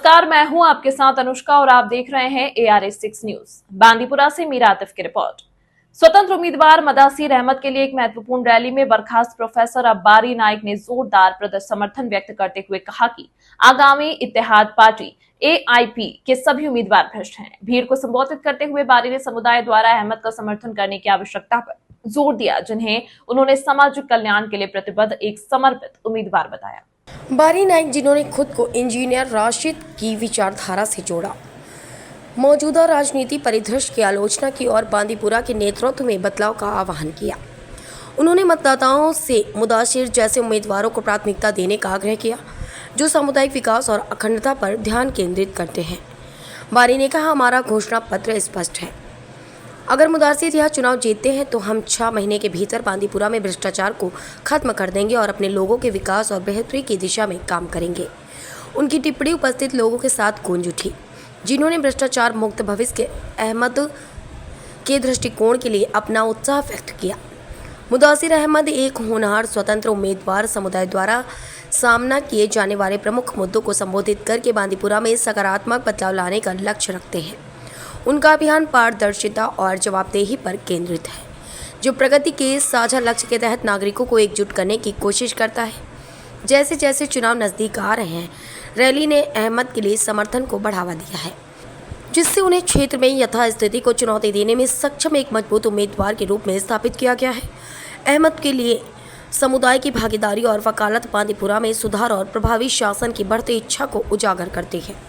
नमस्कार, मैं हूं आपके साथ अनुष्का और आप देख रहे हैं ARA6 न्यूज। बांदीपुरा से मीरा आतिफ की रिपोर्ट। स्वतंत्र उम्मीदवार मुदासिर अहमद के लिए एक महत्वपूर्ण रैली में बर्खास्त प्रोफेसर अब्बारी नाइक ने जोरदार समर्थन व्यक्त करते हुए कहा कि आगामी इत्तेहाद पार्टी AIP के सभी उम्मीदवार भ्रष्ट हैं। भीड़ को संबोधित करते हुए बारी ने समुदाय द्वारा अहमद का समर्थन करने की आवश्यकता पर जोर दिया, जिन्हें उन्होंने सामाजिक कल्याण के लिए प्रतिबद्ध एक समर्पित उम्मीदवार बताया। बारी नाइक, जिन्होंने खुद को इंजीनियर राशिद की विचारधारा से जोड़ा, मौजूदा राजनीति परिदृश्य की आलोचना की और बांदीपुरा के नेतृत्व में बदलाव का आह्वान किया। उन्होंने मतदाताओं से मुदासिर जैसे उम्मीदवारों को प्राथमिकता देने का आग्रह किया, जो सामुदायिक विकास और अखंडता पर ध्यान केंद्रित करते हैं। बारी ने कहा, हमारा घोषणा पत्र स्पष्ट है। अगर मुदासिर यह चुनाव जीतते हैं तो हम 6 महीने के भीतर बांदीपुरा में भ्रष्टाचार को खत्म कर देंगे और अपने लोगों के विकास और बेहतरी की दिशा में काम करेंगे। उनकी टिप्पणी उपस्थित लोगों के साथ गूंज उठी, जिन्होंने भ्रष्टाचार मुक्त भविष्य के अहमद के दृष्टिकोण के लिए अपना उत्साह व्यक्त किया। मुदासिर अहमद एक होनहार स्वतंत्र उम्मीदवार, समुदाय द्वारा सामना किए जाने वाले प्रमुख मुद्दों को संबोधित करके बांदीपुरा में सकारात्मक बदलाव लाने का लक्ष्य रखते हैं। उनका अभियान पारदर्शिता और जवाबदेही पर केंद्रित है, जो प्रगति के साझा लक्ष्य के तहत नागरिकों को एकजुट करने की कोशिश करता है। जैसे जैसे चुनाव नज़दीक आ रहे हैं, रैली ने अहमद के लिए समर्थन को बढ़ावा दिया है, जिससे उन्हें क्षेत्र में यथास्थिति को चुनौती देने में सक्षम एक मजबूत उम्मीदवार के रूप में स्थापित किया गया है। अहमद के लिए समुदाय की भागीदारी और वकालत बांदीपुरा में सुधार और प्रभावी शासन की बढ़ती इच्छा को उजागर करती है।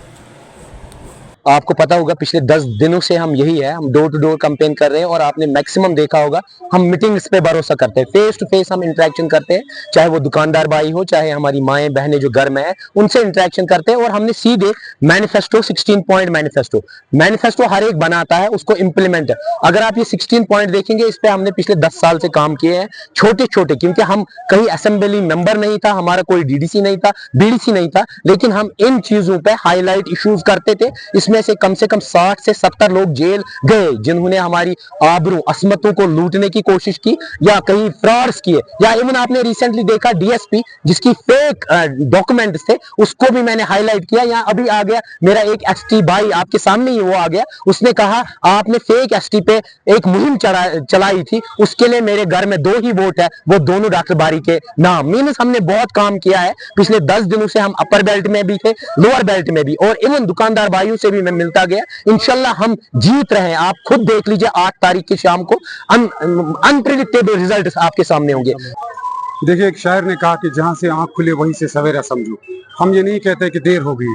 आपको पता होगा पिछले 10 दिनों से हम यही है, हम डोर टू डोर कैंपेन कर रहे हैं और आपने मैक्सिमम देखा होगा हम मीटिंग्स पे भरोसा करते हैं, फेस टू फेस हम इंटरेक्शन करते हैं, चाहे वो दुकानदार भाई हो, चाहे हमारी माएँ बहनें जो घर में है, उनसे इंटरेक्शन करते हैं। और हमने सीधे मैनिफेस्टो 16 पॉइंट मैनिफेस्टो हर एक बनाता है, उसको इम्प्लीमेंट। अगर आप ये 16 पॉइंट देखेंगे, इस पे हमने पिछले 10 साल से काम किए हैं, छोटे छोटे, क्योंकि हम कहीं असेंबली मेंबर नहीं था, हमारा कोई DDC नहीं था, BDC नहीं था, लेकिन हम इन चीजों पे हाईलाइट इश्यूज करते थे। इसमें से कम 60 से 70 लोग जेल गए, जिन्होंने हमारी आबरू अस्मतों को लूटने की कोशिश की या कहीं फ्रॉड्स किए, या इवन आपने रिसेंटली देखा DSP जिसकी फेक डॉक्यूमेंट्स थे, उसको भी मैंने हाईलाइट किया। यहाँ अभी आ गया मेरा एक ST भाई, आपके सामने ही वो आ गया, उसने कहा आपने फेक ST पे एक मुहिम चलाई थी, उसके लिए मेरे घर में 2 ही वोट है, वो दोनों डॉक्टर बारी के नाम। मीन्स हमने बहुत काम किया है पिछले 10 दिनों से। हम अपर बेल्ट में भी थे, लोअर बेल्ट में भी, और इवन दुकानदार भाइयों से भी मैं मिलता गया। इंशाल्लाह हम जीत रहे हैं। आप खुद देख लीजिए, 8 तारीख की शाम को अनप्रेडिक्टेबल रिजल्ट आपके सामने होंगे। देखिए, एक शायर ने कहा कि जहां से आंख खुले वहीं से सवेरा समझो। हम ये नहीं कहते कि देर हो गई,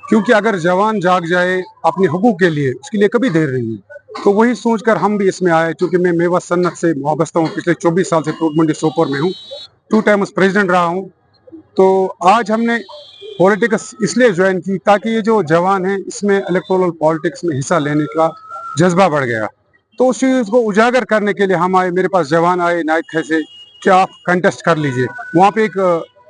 क्योंकि अगर जवान जाग जाए अपने हुकूक के लिए, उसके लिए कभी देर नहीं है। तो वही सोचकर हम भी इसमें आए। चूंकि मैं मेवा सन्नत से वाबस्ता हूँ, पिछले 24 साल से फ्रूट मंडी सोपोर में हूँ, 2 टाइम्स प्रेसिडेंट रहा हूँ। तो आज हमने पॉलिटिक्स इसलिए ज्वाइन की ताकि ये जो जवान हैं, इसमें इलेक्टोरल पॉलिटिक्स में हिस्सा लेने का जज्बा बढ़ गया। तो उस चीज़ को उजागर करने के लिए हम आए। मेरे पास जवान आए नाइक थे से कि आप कंटेस्ट कर लीजिए। वहाँ पे एक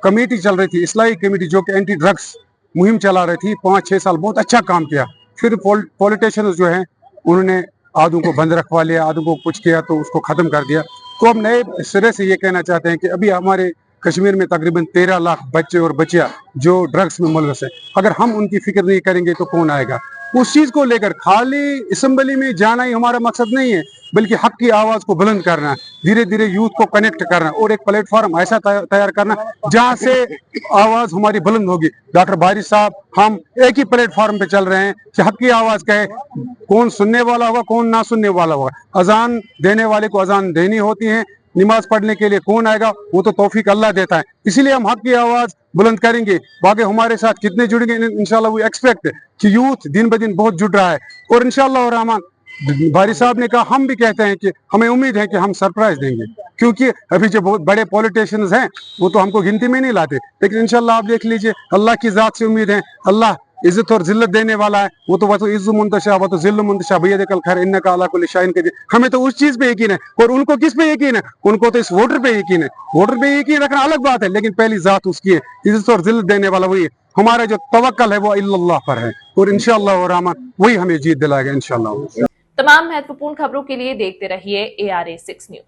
कमेटी चल रही थी, इस्लाही कमेटी, जो कि एंटी ड्रग्स मुहिम चला रही थी। 5-6 साल बहुत अच्छा काम किया। फिर पॉलिटिशियन जो हैं, उन्होंने आधों को बंद रखवा लिया, आधों को कुछ किया तो उसको ख़त्म कर दिया। तो अब नए सिरे से ये कहना चाहते हैं कि अभी हमारे कश्मीर में तकरीबन 13 लाख बच्चे और बच्चियां जो ड्रग्स में मुलविस है, अगर हम उनकी फिक्र नहीं करेंगे तो कौन आएगा। उस चीज को लेकर खाली असेंबली में जाना ही हमारा मकसद नहीं है, बल्कि हक की आवाज को बुलंद करना, धीरे धीरे यूथ को कनेक्ट करना और एक प्लेटफॉर्म ऐसा तैयार करना जहां से आवाज हमारी बुलंद होगी। डॉक्टर बारी साहब, हम एक ही प्लेटफॉर्म पे चल रहे हैं कि हक की आवाज कहे, कौन सुनने वाला होगा, कौन ना सुनने वाला होगा। अजान देने वाले को अजान देनी होती है, नमाज पढ़ने के लिए कौन आएगा, वो तो तौफीक अल्लाह देता है। इसीलिए हम हक की आवाज बुलंद करेंगे। बाकी हमारे साथ कितने जुड़ेंगे, इंशाल्लाह वी एक्सपेक्ट कि यूथ दिन ब दिन बहुत जुड़ रहा है। और इंशाल्लाह रहमान, बारी साहब ने कहा, हम भी कहते हैं कि हमें उम्मीद है कि हम सरप्राइज देंगे, क्योंकि अभी जो बहुत बड़े पॉलिटिशियंस हैं वो तो हमको गिनती में नहीं लाते। लेकिन इंशाल्लाह आप देख लीजिए, अल्लाह की जात से उम्मीद है, अल्लाह इज्जत और जिल्लत देने वाला है। वो तो इज्जु मुंतशा, वो तो जिल्लु मुंतशा, भैया देखल खैर इन्नका अला कुल्ली शाइन के। हमें तो उस चीज पे यकीन है, और उनको किस पे यकीन है? उनको तो इस वोटर पे यकीन है। वोटर पे यकीन रखना अलग बात है, लेकिन पहली जात उसकी है, इज्जत और जिल्लत देने वाला वही है। हमारा जो तवक्कल है वो अल्लाह पर है, और इंशाअल्लाह और रहमान वही हमें जीत दिलाएगा इंशाअल्लाह। तमाम महत्वपूर्ण खबरों के लिए देखते रहिए ARA6 न्यूज।